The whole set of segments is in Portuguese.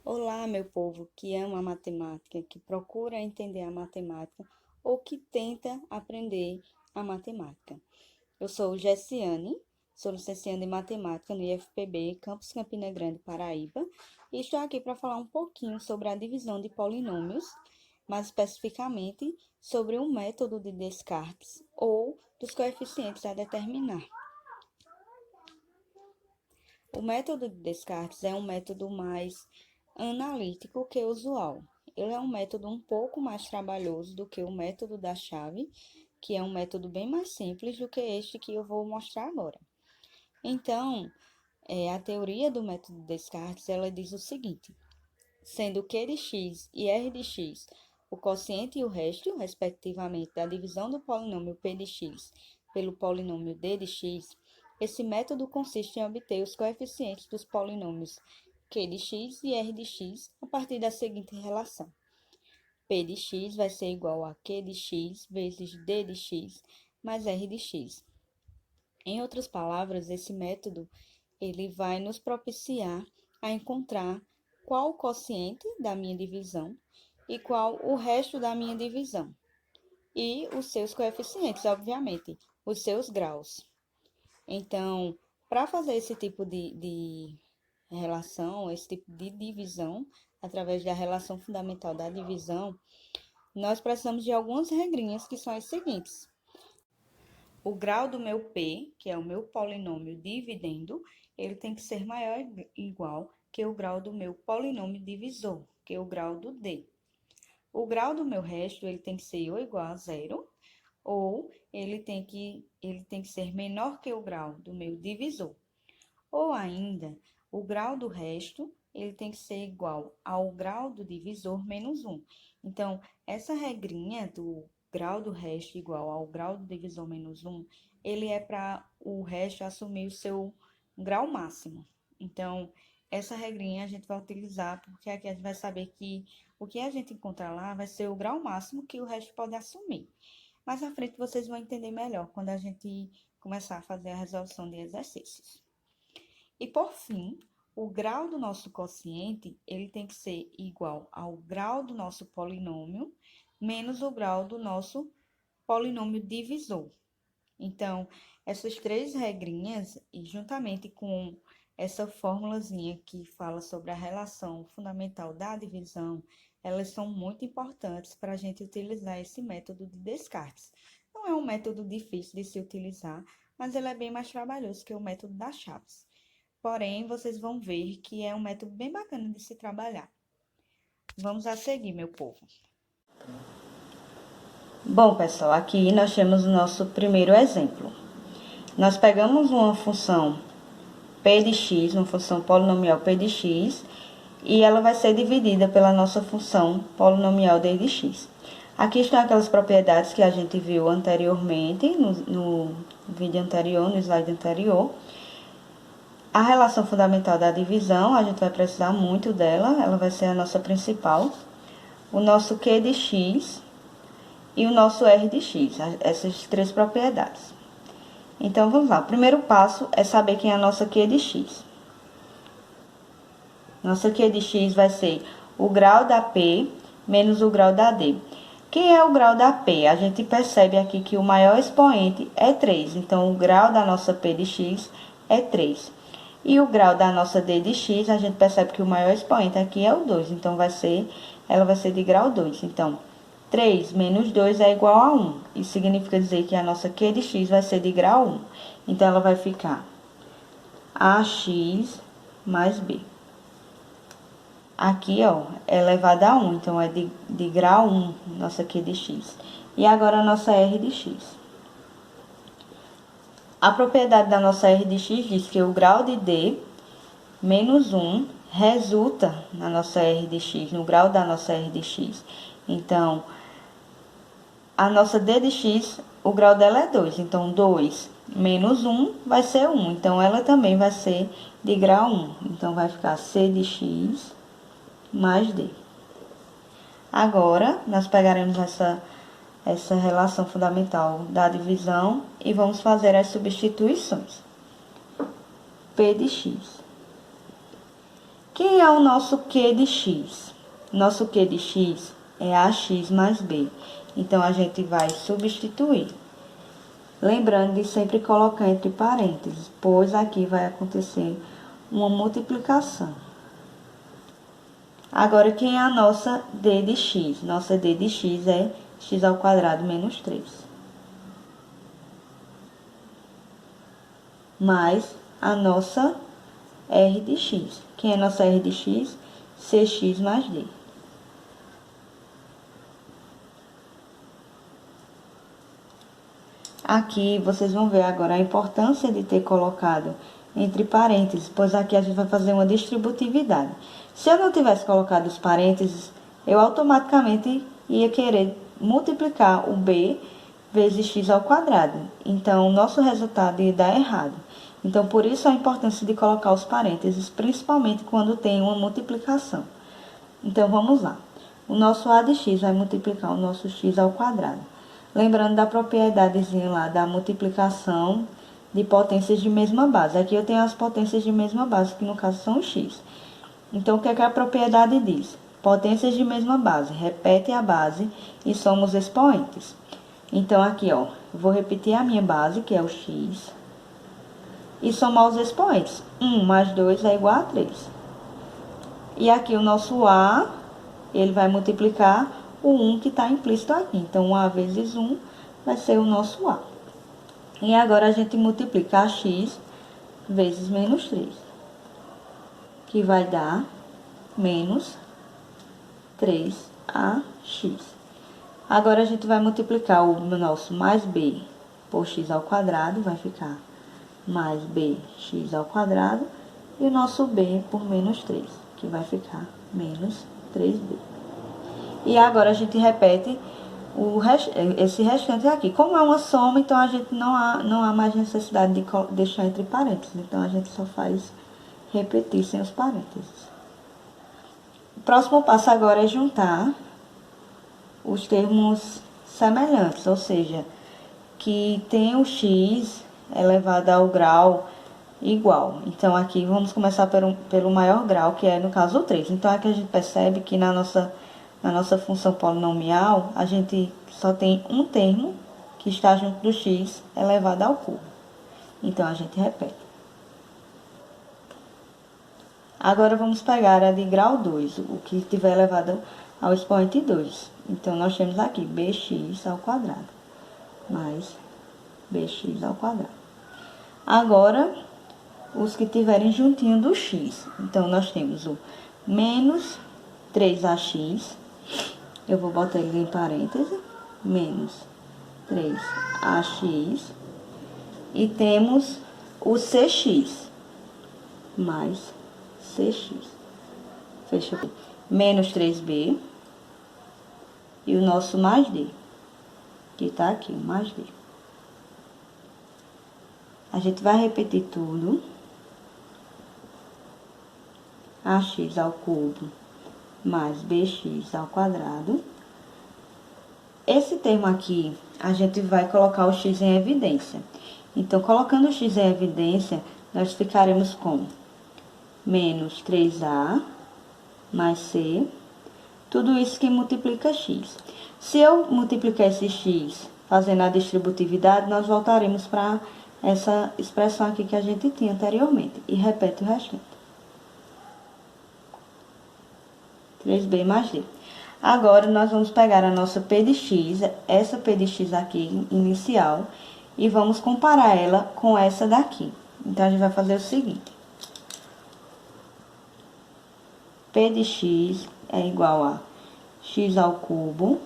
Olá, meu povo que ama a matemática, que procura entender a matemática ou que tenta aprender a matemática. Eu sou Gessiane, sou licenciada em matemática no IFPB, Campus Campina Grande, Paraíba, e estou aqui para falar um pouquinho sobre a divisão de polinômios, mais especificamente sobre o método de Descartes ou dos coeficientes a determinar. O método de Descartes é um método mais analítico que o usual. Ele é um método um pouco mais trabalhoso do que o método da chave, que é um método bem mais simples do que este que eu vou mostrar agora. Então, a teoria do método de Descartes, ela diz o seguinte: sendo Q de x e R de x o quociente e o resto, respectivamente, da divisão do polinômio P de x pelo polinômio D de x, esse método consiste em obter os coeficientes dos polinômios Q de x e R de x a partir da seguinte relação. P de x vai ser igual a Q de x vezes D de x mais R de x. Em outras palavras, esse método ele vai nos propiciar a encontrar qual o quociente da minha divisão e qual o resto da minha divisão. E os seus coeficientes, obviamente, os seus graus. Então, para fazer esse tipo de relação, esse tipo de divisão, através da relação fundamental da divisão, nós precisamos de algumas regrinhas que são as seguintes. O grau do meu P, que é o meu polinômio dividendo, ele tem que ser maior ou igual que o grau do meu polinômio divisor, que é o grau do D. O grau do meu resto, ele tem que ser ou igual a zero, ou ele tem que ser menor que o grau do meu divisor. Ou ainda, o grau do resto, ele tem que ser igual ao grau do divisor menos 1. Então, essa regrinha do grau do resto igual ao grau do divisor menos 1, ele é para o resto assumir o seu grau máximo. Então, essa regrinha a gente vai utilizar porque aqui a gente vai saber que o que a gente encontrar lá vai ser o grau máximo que o resto pode assumir. Mais à frente vocês vão entender melhor quando a gente começar a fazer a resolução de exercícios. E por fim, o grau do nosso quociente, ele tem que ser igual ao grau do nosso polinômio menos o grau do nosso polinômio divisor. Então, essas três regrinhas, e juntamente com essa formulazinha que fala sobre a relação fundamental da divisão, elas são muito importantes para a gente utilizar esse método de Descartes. Não é um método difícil de se utilizar, mas ele é bem mais trabalhoso que o método das chaves. Porém, vocês vão ver que é um método bem bacana de se trabalhar. Vamos a seguir, meu povo. Bom, pessoal, aqui nós temos o nosso primeiro exemplo. Nós pegamos uma função p de x, uma função polinomial p de x, e ela vai ser dividida pela nossa função polinomial d de x. Aqui estão aquelas propriedades que a gente viu anteriormente, no vídeo anterior, no slide anterior. A relação fundamental da divisão, a gente vai precisar muito dela, ela vai ser a nossa principal. O nosso Q de x e o nosso R de x, essas três propriedades. Então, vamos lá. O primeiro passo é saber quem é a nossa Q de x. Nossa Q de x vai ser o grau da P menos o grau da D. Quem é o grau da P? A gente percebe aqui que o maior expoente é 3. Então, o grau da nossa P de x é 3. E o grau da nossa D de x, a gente percebe que o maior expoente aqui é o 2. Então, ela vai ser de grau 2. Então, 3 menos 2 é igual a 1. Isso significa dizer que a nossa Q de x vai ser de grau 1. Então, ela vai ficar AX mais B. Aqui, ó, é elevado a 1. Então, é de grau 1, nossa Q de x. E agora, a nossa R de x. A propriedade da nossa R de x diz que o grau de D menos 1 resulta na nossa R de x, no grau da nossa R de x. Então, a nossa D de x, o grau dela é 2. Então, 2 menos 1 vai ser 1. Então, ela também vai ser de grau 1. Então, vai ficar C de x mais D. Agora, nós pegaremos essa relação fundamental da divisão e vamos fazer as substituições. P de x Quem é o nosso Q de x? Nosso Q de x é ax mais b. Então, a gente vai substituir. Lembrando de sempre colocar entre parênteses, pois aqui vai acontecer uma multiplicação. Agora, quem é a nossa d de x? Nossa d de x é x ao quadrado menos 3. Mais a nossa r de x. Quem é a nossa r de x? Cx mais d. Aqui vocês vão ver agora a importância de ter colocado entre parênteses, pois aqui a gente vai fazer uma distributividade. Se eu não tivesse colocado os parênteses, eu automaticamente ia querer multiplicar o b vezes x ao quadrado. Então, o nosso resultado ia dar errado. Então, por isso a importância de colocar os parênteses, principalmente quando tem uma multiplicação. Então, vamos lá. O nosso a de x vai multiplicar o nosso x ao quadrado. Lembrando da propriedadezinha lá da multiplicação de potências de mesma base. Aqui eu tenho as potências de mesma base, que no caso são x. Então, o que é que a propriedade diz? Potências de mesma base. Repete a base e soma os expoentes. Então, aqui, ó, vou repetir a minha base, que é o x, e somar os expoentes. 1 mais 2 é igual a 3. E aqui o nosso a, ele vai multiplicar o 1 que está implícito aqui. Então, 1a vezes 1 vai ser o nosso a. E agora a gente multiplica x vezes menos 3, que vai dar menos 3ax. Agora a gente vai multiplicar o nosso mais b por x ao quadrado, vai ficar mais bx ao quadrado, e o nosso b por menos 3, que vai ficar menos 3b. E agora a gente repete esse restante aqui. Como é uma soma, então a gente não há mais necessidade de deixar entre parênteses. Então, a gente só faz repetir sem os parênteses. O próximo passo agora é juntar os termos semelhantes, ou seja, que tem o x elevado ao grau igual. Então, aqui vamos começar pelo maior grau, que é, no caso, o 3. Então, aqui a gente percebe que na nossa função polinomial, a gente só tem um termo que está junto do x elevado ao cubo. Então, a gente repete. Agora, vamos pegar a de grau 2, o que estiver elevado ao expoente 2. Então, nós temos aqui bx ao quadrado, mais bx ao quadrado. Agora, os que tiverem juntinho do x. Então, nós temos o menos 3ax, eu vou botar ele em parêntese, menos 3ax, e temos o cx, mais cx. Fecha aqui. Menos 3b, e o nosso mais d, que tá aqui, o mais d. A gente vai repetir tudo. Ax ao cubo mais bx ao quadrado. Esse termo aqui, a gente vai colocar o x em evidência. Então, colocando o x em evidência, nós ficaremos com menos 3a mais c, tudo isso que multiplica x. Se eu multiplicar esse x fazendo a distributividade, nós voltaremos para essa expressão aqui que a gente tinha anteriormente. E repete o restante. 3b mais d. Agora, nós vamos pegar a nossa p de x, essa p de x aqui, inicial, e vamos comparar ela com essa daqui. Então, a gente vai fazer o seguinte. P de x é igual a x ao cubo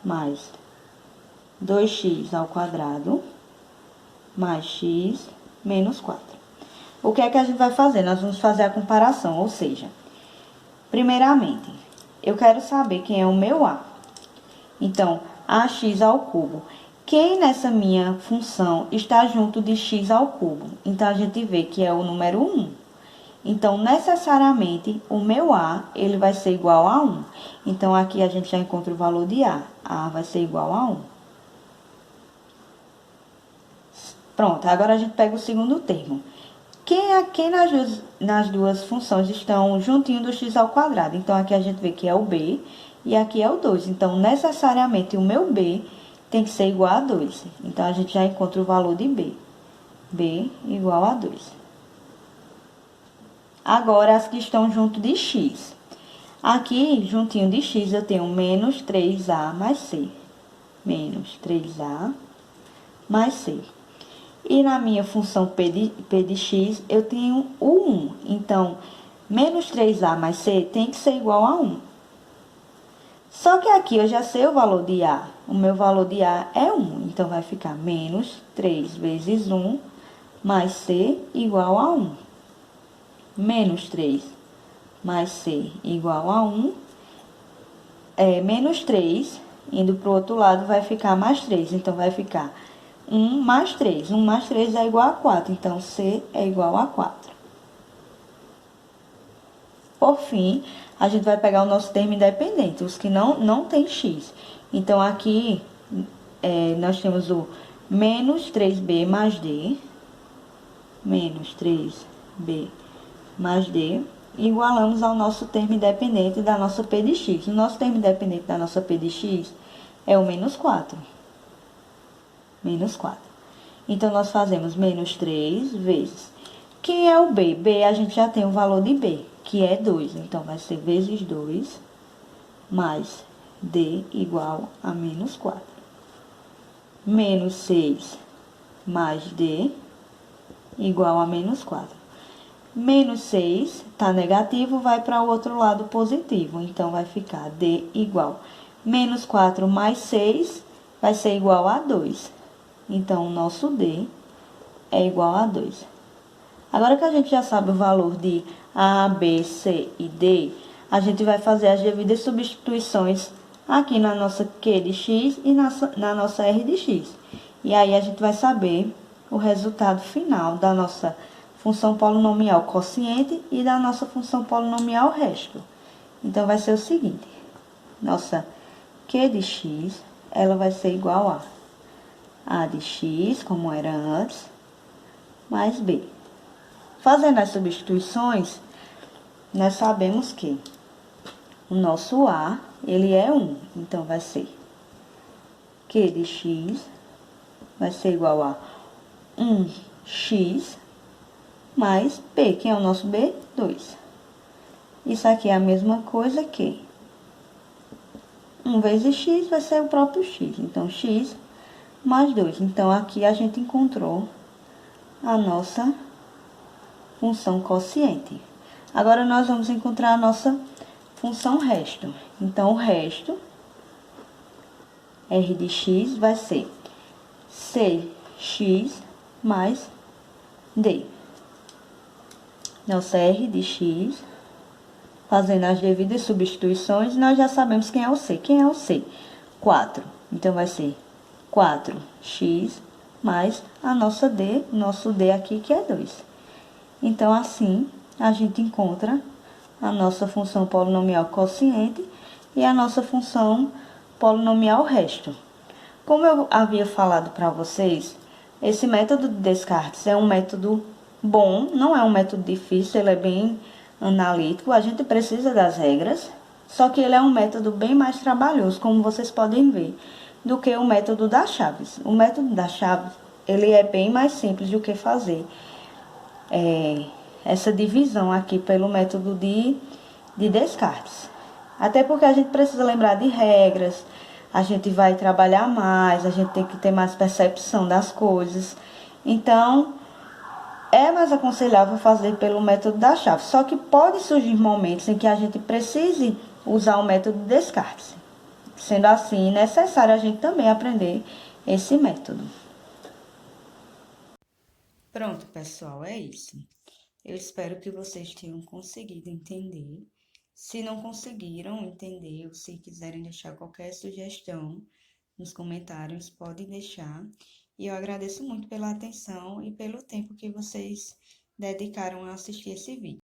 mais 2x ao quadrado mais x menos 4. O que é que a gente vai fazer? Nós vamos fazer a comparação, ou seja, primeiramente, eu quero saber quem é o meu a. Então, ax ao cubo. Quem nessa minha função está junto de x ao cubo? Então, a gente vê que é o número 1. Então, necessariamente, o meu a, ele vai ser igual a 1. Então, aqui a gente já encontra o valor de a. A vai ser igual a 1. Pronto, agora a gente pega o segundo termo. Quem nas duas funções estão juntinho do x ao quadrado? Então, aqui a gente vê que é o b e aqui é o 2. Então, necessariamente, o meu b tem que ser igual a 2. Então, a gente já encontra o valor de b. b igual a 2. Agora, as que estão junto de x. Aqui, juntinho de x, eu tenho menos 3a mais c. Menos 3a mais c. E na minha função P de x, eu tenho o 1. Então, menos 3a mais c tem que ser igual a 1. Só que aqui eu já sei o valor de a. O meu valor de a é 1. Então, vai ficar menos 3 vezes 1 mais c igual a 1. Menos 3 mais c igual a 1. Menos 3, indo para o outro lado, vai ficar mais 3. Então, vai ficar 1 mais 3. 1 mais 3 é igual a 4. Então, c é igual a 4. Por fim, a gente vai pegar o nosso termo independente, os que não tem x. Então, aqui, nós temos o menos 3b mais d. Menos 3b mais d. Igualamos ao nosso termo independente da nossa P de x. O nosso termo independente da nossa P de x é o menos 4. Menos 4. Então, nós fazemos menos 3 vezes. Quem é o b? b, a gente já tem o valor de b, que é 2. Então, vai ser vezes 2 mais d igual a menos 4. Menos 6 mais d igual a menos 4. Menos 6 está negativo, vai para o outro lado positivo. Então, vai ficar d igual menos 4 mais 6 vai ser igual a 2. Então, o nosso d é igual a 2. Agora que a gente já sabe o valor de A, B, C e D, a gente vai fazer as devidas substituições aqui na nossa Q de x e na nossa R de x. E aí, a gente vai saber o resultado final da nossa função polinomial quociente e da nossa função polinomial resto. Então, vai ser o seguinte, nossa Q de x, ela vai ser igual a de x, como era antes, mais B. Fazendo as substituições, nós sabemos que o nosso A, ele é 1. Então, vai ser Q de x vai ser igual a 1x mais B. Quem é o nosso B? 2. Isso aqui é a mesma coisa que 1 vezes x vai ser o próprio x. Então, x mais 2. Então, aqui a gente encontrou a nossa função quociente. Agora, nós vamos encontrar a nossa função resto. Então, o resto, R de x, vai ser cx mais d. Nossa R de x, fazendo as devidas substituições, nós já sabemos quem é o c. Quem é o c? 4. Então, vai ser 4x mais a nossa d, nosso d aqui, que é 2. Então, assim, a gente encontra a nossa função polinomial quociente e a nossa função polinomial resto. Como eu havia falado para vocês, esse método de Descartes é um método bom, não é um método difícil, ele é bem analítico, a gente precisa das regras, só que ele é um método bem mais trabalhoso, como vocês podem ver, do que o método das chaves. O método das chaves, ele é bem mais simples do que fazer essa divisão aqui pelo método de Descartes. Até porque a gente precisa lembrar de regras, a gente vai trabalhar mais, a gente tem que ter mais percepção das coisas. Então, é mais aconselhável fazer pelo método da chave. Só que pode surgir momentos em que a gente precise usar o método de Descartes. Sendo assim, necessário a gente também aprender esse método. Pronto, pessoal, é isso. Eu espero que vocês tenham conseguido entender. Se não conseguiram entender ou se quiserem deixar qualquer sugestão nos comentários, podem deixar. E eu agradeço muito pela atenção e pelo tempo que vocês dedicaram a assistir esse vídeo.